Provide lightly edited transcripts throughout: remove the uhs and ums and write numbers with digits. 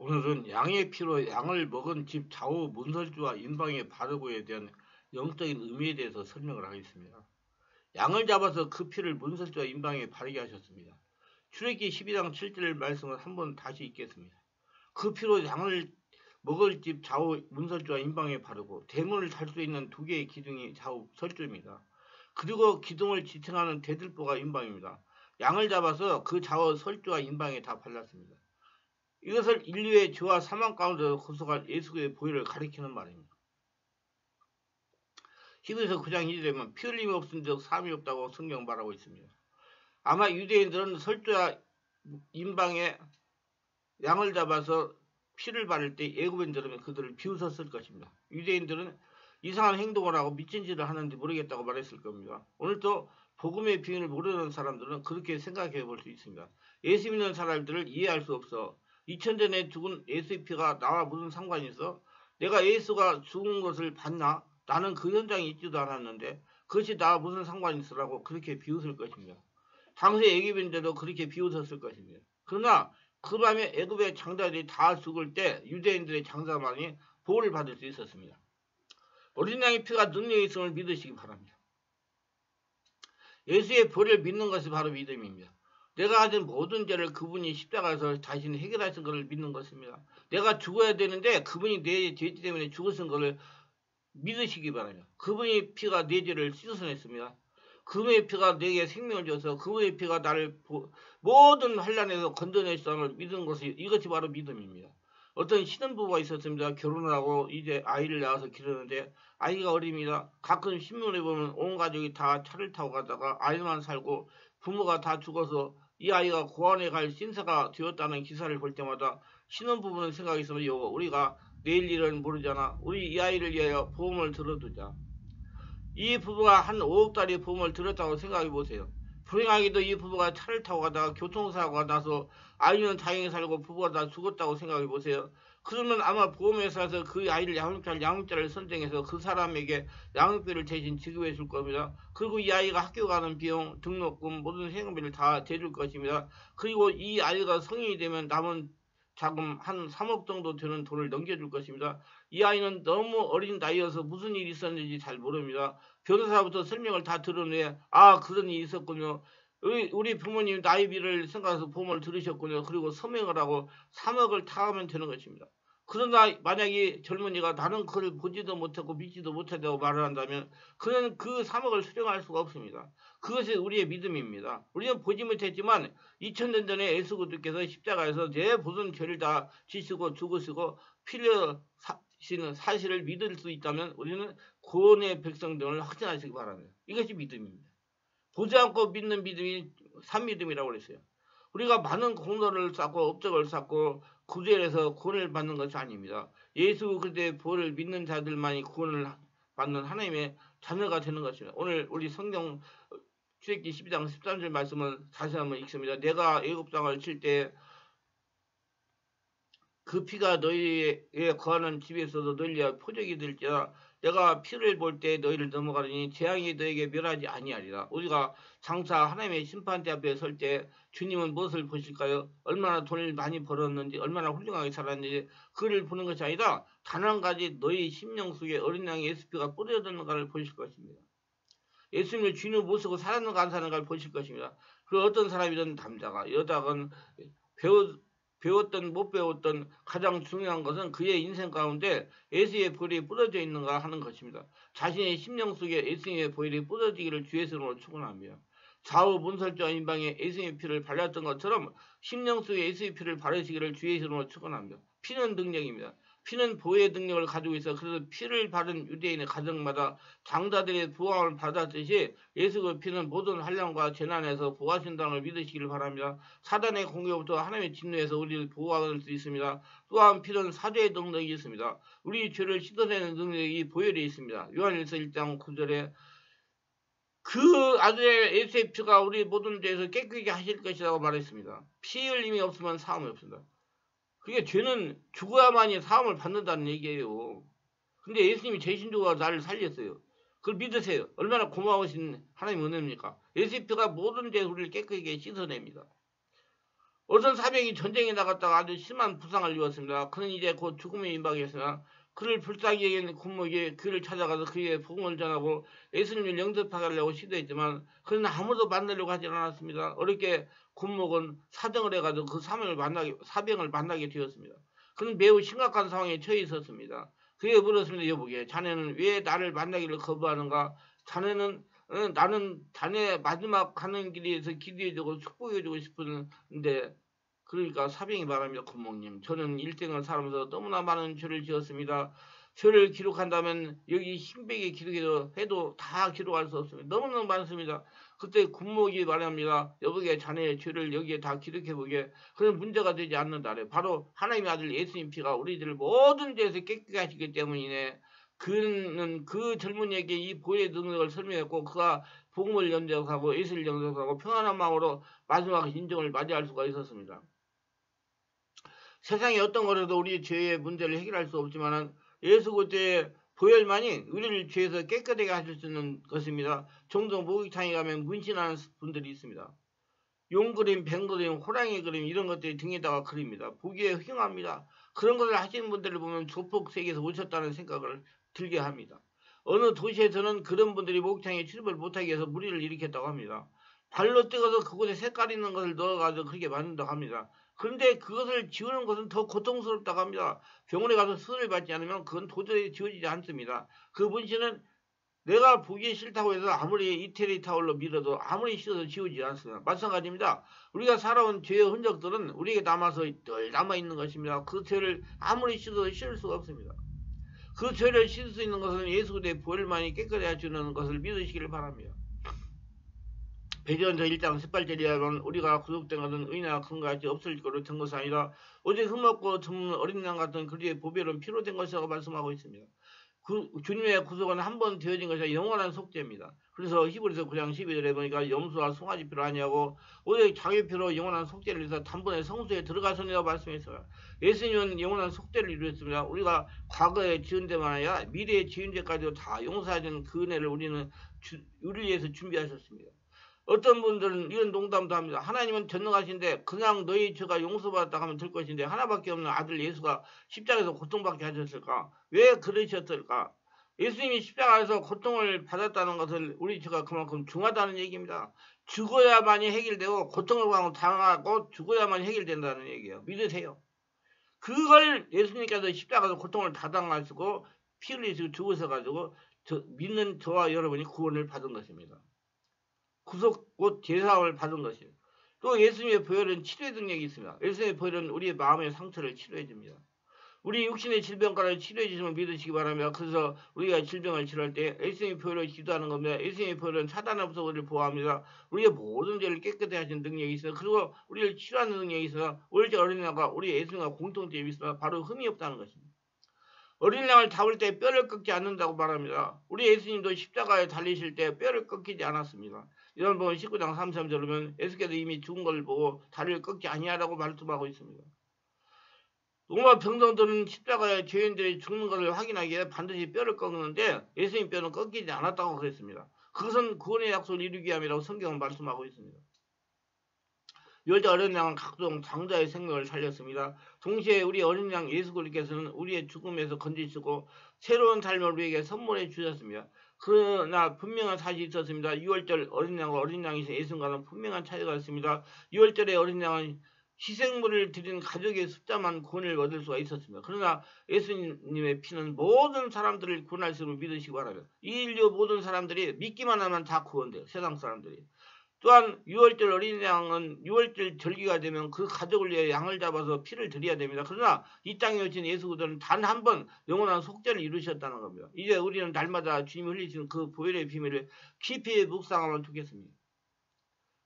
오늘은 양의 피로 양을 먹은 집 좌우 문설주와 인방의 바르고에 대한 영적인 의미에 대해서 설명을 하겠습니다. 양을 잡아서 그 피를 문설주와 인방에 바르게 하셨습니다. 출애기 12장 7절 말씀을 한번 다시 읽겠습니다. 그 피로 양을 먹을 집 좌우 문설주와 인방에 바르고 대문을 달 수 있는 두 개의 기둥이 좌우 설주입니다. 그리고 기둥을 지탱하는 대들보가 인방입니다. 양을 잡아서 그 좌우 설주와 인방에 다 발랐습니다. 이것을 인류의 죄와 사망 가운데서 구속할 예수의 보혈을 가리키는 말입니다. 히브리서 9장 2절에 보면 피 흘림이 없은즉 사함이 없다고 성경 말하고 있습니다. 아마 유대인들은 설주와 인방에 양을 잡아서 피를 바를 때 애굽인들은 그들을 비웃었을 것입니다. 유대인들은 이상한 행동을 하고 미친 짓을 하는지 모르겠다고 말했을 겁니다. 오늘도 복음의 비밀을 모르는 사람들은 그렇게 생각해 볼 수 있습니다. 예수 믿는 사람들을 이해할 수 없어. 2000년 전에 죽은 예수의 피가 나와 무슨 상관이 있어? 내가 예수가 죽은 것을 봤나? 나는 그 현장에 있지도 않았는데 그것이 나와 무슨 상관이 있으라고 그렇게 비웃을 것입니다. 당시 애굽인들도 그렇게 비웃었을 것입니다. 그러나 그 밤에 애굽의 장자들이 다 죽을 때 유대인들의 장자만이 보호를 받을 수 있었습니다. 어린 양의 피가 능력이 있음을 믿으시기 바랍니다. 예수의 보혈을 믿는 것이 바로 믿음입니다. 내가 가진 모든 죄를 그분이 십자가에서 자신이 해결하신 것을 믿는 것입니다. 내가 죽어야 되는데 그분이 내 죄 때문에 죽으신 것을 믿으시기 바랍니다. 그분의 피가 내 죄를 씻어냈습니다. 그분의 피가 내게 생명을 줘서 그분의 피가 나를 모든 환난에서 건져내시다는 믿는 것이 이것이 바로 믿음입니다. 어떤 신혼부부가 있었습니다. 결혼을 하고 이제 아이를 낳아서 기르는데 아이가 어립니다. 가끔 신문에 보면 온 가족이 다 차를 타고 가다가 아이만 살고 부모가 다 죽어서 이 아이가 고아원에 갈 신세가 되었다는 기사를 볼 때마다 신혼부부는 생각이 있으면 우리가 내일 일은 모르잖아. 우리 이 아이를 위하여 보험을 들어두자. 이 부부가 한 5억짜리 보험을 들었다고 생각해 보세요. 불행하게도 이 부부가 차를 타고 가다가 교통사고가 나서 아이는 다행히 살고 부부가 다 죽었다고 생각해 보세요. 그러면 아마 보험회사에서 그 아이를 양육할 양육자를 선정해서 그 사람에게 양육비를 대신 지급해 줄 겁니다. 그리고 이 아이가 학교 가는 비용, 등록금, 모든 생활비를 다 대줄 것입니다. 그리고 이 아이가 성인이 되면 남은 자금 한 3억 정도 되는 돈을 넘겨줄 것입니다. 이 아이는 너무 어린 나이여서 무슨 일이 있었는지 잘 모릅니다. 변호사부터 설명을 다 들은 후에 그런 일이 있었군요. 우리 부모님 나이비를 생각해서 보험을 들으셨군요. 그리고 서명을 하고 3억을 타가면 되는 것입니다. 그러나 만약에 젊은이가 나는 그걸 보지도 못하고 믿지도 못하다고 말을 한다면 그는 그 3억을 수령할 수가 없습니다. 그것이 우리의 믿음입니다. 우리는 보지 못했지만 2000년 전에 예수 그리스도께서 십자가에서 내 모든 죄를 다 지시고 죽으시고 피를 시는 사실을 믿을 수 있다면 우리는 구원의 백성됨을 확신하시기 바랍니다. 이것이 믿음입니다. 보지 않고 믿는 믿음이 산믿음이라고 그랬어요. 우리가 많은 공로를 쌓고 업적을 쌓고 구제해서 구원을 받는 것이 아닙니다. 예수 그리스도의 보혈을 믿는 자들만이 구원을 받는 하나님의 자녀가 되는 것입니다. 오늘 우리 성경 출애기 12장 13절 말씀을 다시 한번 읽습니다. 내가 애굽 땅을 칠 때 그 피가 너희에 거하는 집에서도 너희와 표적이 될지라 내가 피를 볼 때 너희를 넘어가리니 재앙이 너희에게 멸하지 아니하리라. 우리가 장차 하나님의 심판대 앞에 설 때 주님은 무엇을 보실까요? 얼마나 돈을 많이 벌었는지 얼마나 훌륭하게 살았는지 그를 보는 것이 아니라 단 한 가지 너희 심령 속에 어린 양의 예수피가 뿌려졌는가를 보실 것입니다. 예수님을 주인으로 모시고 살았는가 안 사는가를 보실 것입니다. 그 어떤 사람이든 남자가 여자건 배웠던 못 배웠던 가장 중요한 것은 그의 인생 가운데 예수의 보혈이 뿌려져 있는가 하는 것입니다. 자신의 심령 속에 예수님의 보혈이 뿌려지기를 주의 이름으로 축원합니다. 좌우 문설주와 인방에 예수님의 피를 발랐던 것처럼 심령 속에 예수의 피를 바르시기를 주의 이름으로 축원합니다. 피는 능력입니다. 피는 보호의 능력을 가지고 있어 그래서 피를 바른 유대인의 가정마다 장자들의 보호함을 받았듯이 예수의 피는 모든 환난과 재난에서 보호하신다는 걸 믿으시기를 바랍니다. 사단의 공격부터 하나님의 진노에서 우리를 보호할 수 있습니다. 또한 피는 사죄의 능력이 있습니다. 우리 죄를 씻어내는 능력이 보혈이 있습니다. 요한일서 1장 9절에 그 아들의 예수의 피가 우리 모든 죄에서 깨끗하게 하실 것이라고 말했습니다. 피 흘림이 없으면 사함이 없습니다. 그게 죄는 죽어야만이 사함을 받는다는 얘기예요. 근데 예수님이 죄신 죽어 나를 살렸어요. 그걸 믿으세요. 얼마나 고마우신 하나님 은혜입니까? 예수의 피가 모든 죄 우리를 깨끗하게 씻어냅니다. 어떤 사병이 전쟁에 나갔다가 아주 심한 부상을 입었습니다. 그는 이제 곧 죽음에 임박했으나 그를 불쌍히 여기는 군목이 그를 찾아가서 그에게 복음을 전하고 예수님을 영접하게 하려고 시도했지만 그는 아무도 만나려고 하지 않았습니다. 어렵게 군목은 사정을 해가지고 그 사병을 만나게 되었습니다. 그는 매우 심각한 상황에 처해 있었습니다. 그에게 물었습니다. 여보게, 자네는 왜 나를 만나기를 거부하는가? 나는 자네 마지막 가는 길에서 기도해주고 축복해주고 싶은데, 그러니까 사병이 말합니다. 군목님, 저는 일생을 살면서 너무나 많은 죄를 지었습니다. 죄를 기록한다면 여기 흰백에 기록해도 다 기록할 수 없습니다. 너무너무 많습니다. 그때 군목이 말합니다. 여보게, 자네의 죄를 여기에 다 기록해보게. 그런 문제가 되지 않는다래. 바로 하나님의 아들 예수님 피가 우리들을 모든 죄에서 깨끗게 하시기 때문이네. 그는 그 젊은이에게 이 보혈의 능력을 설명했고 그가 복음을 영접하고 예수를 영접하고 평안한 마음으로 마지막 인정을 맞이할 수가 있었습니다. 세상에 어떤 거라도 우리 죄의 문제를 해결할 수 없지만은 예수 그리스도의 보혈만이 우리를 죄에서 깨끗하게 하실 수 있는 것입니다. 종종 목욕탕에 가면 문신하는 분들이 있습니다. 용 그림, 뱀 그림, 호랑이 그림 이런 것들이 등에다가 그립니다. 보기에 흉합니다. 그런 것을 하시는 분들을 보면 조폭 세계에서 오셨다는 생각을 들게 합니다. 어느 도시에서는 그런 분들이 목욕탕에 출입을 못하게 해서 무리를 일으켰다고 합니다. 발로 떼어서 그곳에 색깔 있는 것을 넣어가지고 그렇게 만든다고 합니다. 그런데 그것을 지우는 것은 더 고통스럽다고 합니다. 병원에 가서 수술을 받지 않으면 그건 도저히 지워지지 않습니다. 그 문신은 내가 보기 싫다고 해서 아무리 이태리 타올로 밀어도 아무리 씻어도 지우지 않습니다. 마찬가지입니다. 우리가 살아온 죄의 흔적들은 우리에게 남아서 늘 남아있는 것입니다. 그 죄를 아무리 씻어도 씻을 수가 없습니다. 그 죄를 씻을 수 있는 것은 예수 그리스도의 보혈만이 깨끗해 해주는 것을 믿으시기를 바랍니다. 베드로전서 1장 18절이라면 우리가 구속된 것은 의나 근거 같이 없을 거로 된 것이 아니라 오직 흠없고 드문 어린 양 같은 그리의 보배로운 피로 된 것이라고 말씀하고 있습니다. 주님의 구속은 한 번 되어진 것이 영원한 속죄입니다. 그래서 히브리서 9장 12절에 보니까 염소와 송아지 피로 아니하고 오직 자기 피로 영원한 속죄를 위해서 단번에 성소에 들어가서니라고 말씀했어요. 예수님은 영원한 속죄를 이루었습니다. 우리가 과거에 지은 데만 아니라 미래에 지은 데까지도 다 용서하는 그 은혜를 우리를 위해서 준비하셨습니다. 어떤 분들은 이런 농담도 합니다. 하나님은 전능하신데 그냥 너희 죄가 용서받았다 하면 될 것인데 하나밖에 없는 아들 예수가 십자가에서 고통받게 하셨을까? 왜 그러셨을까? 예수님이 십자가에서 고통을 받았다는 것은 우리 죄가 그만큼 중하다는 얘기입니다. 죽어야만이 해결되고 고통을 당하고 죽어야만 해결된다는 얘기예요. 믿으세요. 그걸 예수님께서 십자가에서 고통을 다 당하시고 피 흘리시고 죽으셔가지고 믿는 저와 여러분이 구원을 받은 것입니다. 구속 곧 제사함을 받은 것이에요. 또 예수님의 보혈은 치료의 능력이 있습니다. 예수님의 보혈은 우리의 마음의 상처를 치료해 줍니다. 우리 육신의 질병과를 치료해 주심을 믿으시기 바랍니다. 그래서 우리가 질병을 치료할 때 예수님의 보혈로 기도하는 겁니다. 예수님의 보혈은 사단으로부터 우리를 보호합니다. 우리의 모든 죄를 깨끗하게 하시는 능력이 있어요. 그리고 우리를 치료하는 능력이 있어요. 올지 어린 양과 우리 예수님과 공통점이 있습니다. 바로 흠이 없다는 것입니다. 어린 양을 잡을 때 뼈를 꺾지 않는다고 말합니다. 우리 예수님도 십자가에 달리실 때 뼈를 꺾이지 않았습니다. 이런 부분 19장 33절을 보면 예수께서 이미 죽은 걸 보고 다리를 꺾지 아니하라고 말씀하고 있습니다. 로마 병정들은 십자가에 죄인들이 죽는 것을 확인하기 위해 반드시 뼈를 꺾는데 예수님 뼈는 꺾이지 않았다고 그랬습니다. 그것은 구원의 약속을 이루기 위함이라고 성경은 말씀하고 있습니다. 유월절 어린 양은 각종 장자의 생명을 살렸습니다. 동시에 우리 어린 양 예수 그리스도께서는 우리의 죽음에서 건지시고 새로운 삶을 우리에게 선물해 주셨습니다. 그러나 분명한 사실이 있었습니다. 유월절 어린 양과 어린 양이 예수님과는 분명한 차이가 있습니다. 유월절의 어린 양은 희생물을 드린 가족의 숫자만 구원을 얻을 수가 있었습니다. 그러나 예수님의 피는 모든 사람들을 구원할 수 있음을 믿으시기 바랍니다. 이 인류 모든 사람들이 믿기만 하면 다 구원돼요. 세상 사람들이. 또한 유월절 어린 양은 유월절 절기가 되면 그 가족을 위해 양을 잡아서 피를 드려야 됩니다. 그러나 이 땅에 오신 예수 그리스도는 단 한 번 영원한 속죄를 이루셨다는 겁니다. 이제 우리는 날마다 주님이 흘리시는 그 보혈의 비밀을 깊이 묵상하면 좋겠습니다.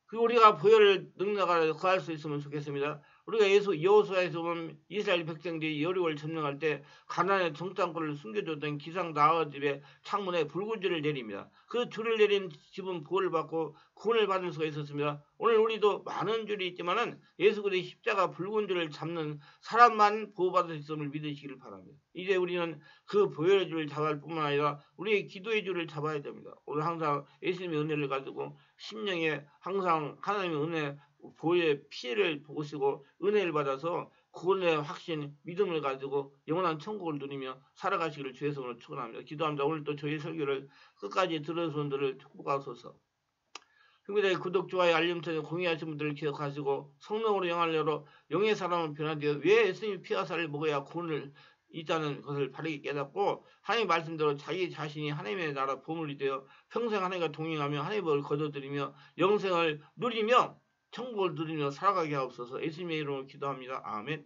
그리고 우리가 보혈을 능력을 구할 수 있으면 좋겠습니다. 우리가 여호수아에서 보면 이스라엘 백성들이 여리고를 점령할 때 가나안의 정탐꾼을 숨겨줬던 기상 나아 집에 창문에 붉은 줄을 내립니다. 그 줄을 내린 집은 보호를 받고 구원을 받을 수가 있었습니다. 오늘 우리도 많은 줄이 있지만은 예수 그리스도의 십자가 붉은 줄을 잡는 사람만 보호받을 수 있음을 믿으시기를 바랍니다. 이제 우리는 그 보혈의 줄을 잡아야 할 뿐만 아니라 우리의 기도의 줄을 잡아야 됩니다. 오늘 항상 예수님의 은혜를 가지고 심령에 항상 하나님의 은혜 보혈의 피해를 보시고 은혜를 받아서 구원의 확신, 믿음을 가지고 영원한 천국을 누리며 살아가시기를 주의 성으로 축원합니다. 기도합니다. 오늘도 저희 설교를 끝까지 들어주신 분들을 축복하소서. 흥미대의 구독, 좋아요, 알림 설정 공유하신 분들을 기억하시고 성령으로 영하려로 영의 사람을 변화되어 왜 예수님이 피와 살을 먹어야 구원을 있다는 것을 바르게 깨닫고 하나님의 말씀대로 자기 자신이 하나님의 나라 보물이 되어 평생 하나님과 동행하며 하나님의 법을 거둬들이며 영생을 누리며 천국을 누리며 살아가게 하옵소서. 예수님의 이름으로 기도합니다. 아멘.